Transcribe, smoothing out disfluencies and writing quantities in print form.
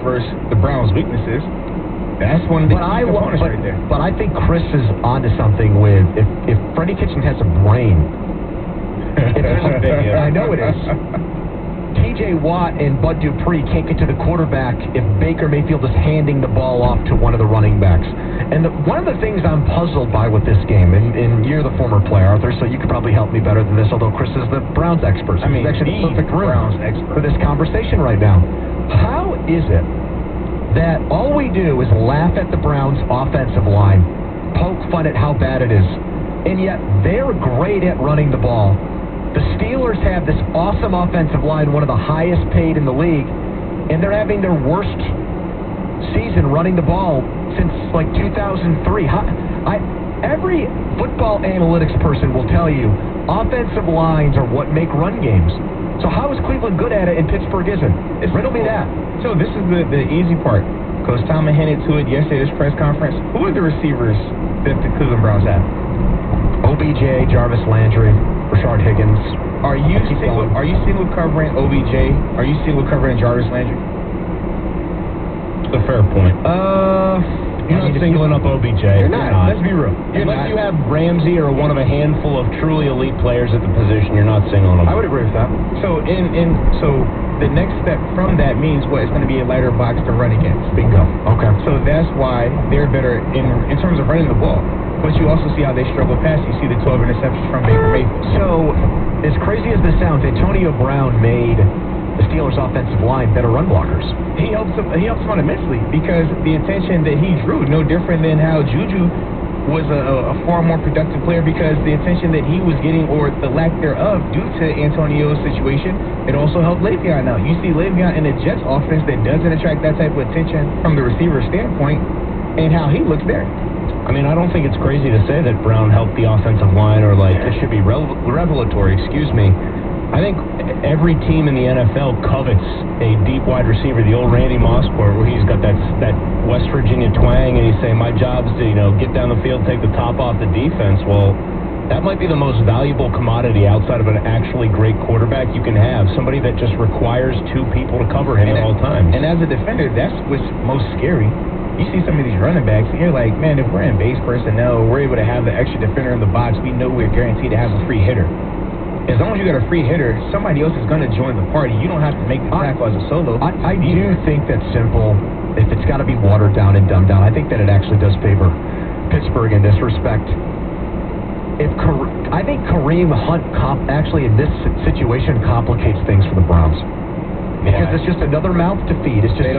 versus the Browns' weaknesses. That's one of the key components right there. But I think Chris is onto something with if Freddie Kitchens has a brain. I know it is. T.J. Watt and Bud Dupree can't get to the quarterback if Baker Mayfield is handing the ball off to one of the running backs. And one of the things I'm puzzled by with this game, and you're the former player, Arthur, so you could probably help me better than this, although Chris is the Browns expert. So he's actually the perfect room for this conversation right now. How is it that all we do is laugh at the Browns' offensive line, poke fun at how bad it is, and yet they're great at running the ball? The Steelers have this awesome offensive line, one of the highest paid in the league, and they're having their worst season running the ball since like 2003. Every football analytics person will tell you offensive lines are what make run games. So how is Cleveland good at it and Pittsburgh isn't? Riddle me that. So this is the easy part. Coach Tomlin hinted to it yesterday at his press conference. Who are the receivers that the Cleveland Browns have? OBJ, Jarvis Landry, Rashard Higgins. Are you single covering OBJ? Are you single covering Jarvis Landry? It's a fair point. You're not singling up OBJ. You're not. Let's be real. Unless you have Ramsey or one of a handful of truly elite players at the position, you're not singling them. I would agree with that. So so the next step from that means what? It's going to be a lighter box to run against. Bingo. Okay. So that's why they're better in terms of running the ball. But you also see how they struggle passing. You see the 12 interceptions from Baker Mayfield. So, as crazy as this sounds, Antonio Brown made the Steelers' offensive line better run blockers. He helps them on immensely because the attention that he drew, no different than how Juju was a far more productive player because the attention that he was getting, or the lack thereof, due to Antonio's situation, it also helped Le'Veon out. You see Le'Veon in the Jets offense that doesn't attract that type of attention from the receiver standpoint, and how he looks there. I mean, I don't think it's crazy to say that Brown helped the offensive line, or like it should be revelatory, excuse me. I think every team in the NFL covets a deep wide receiver, the old Randy Moss quote, where he's got that West Virginia twang, and he's saying, my job is to, get down the field, take the top off the defense. Well, that might be the most valuable commodity outside of an actually great quarterback you can have, somebody that just requires two people to cover him at all times. And as a defender, that's what's most scary. You see some of these running backs, and you're like, man, if we're in base personnel, we're able to have the extra defender in the box, we know we're guaranteed to have a free hitter. As long as you got a free hitter, somebody else is going to join the party. You don't have to make the tackle as a solo. I do think that simple, if it's got to be watered down and dumbed down, I think that it actually does favor Pittsburgh in this respect. I think Kareem Hunt actually in this situation complicates things for the Browns. Because it's just another mouth to feed. It's just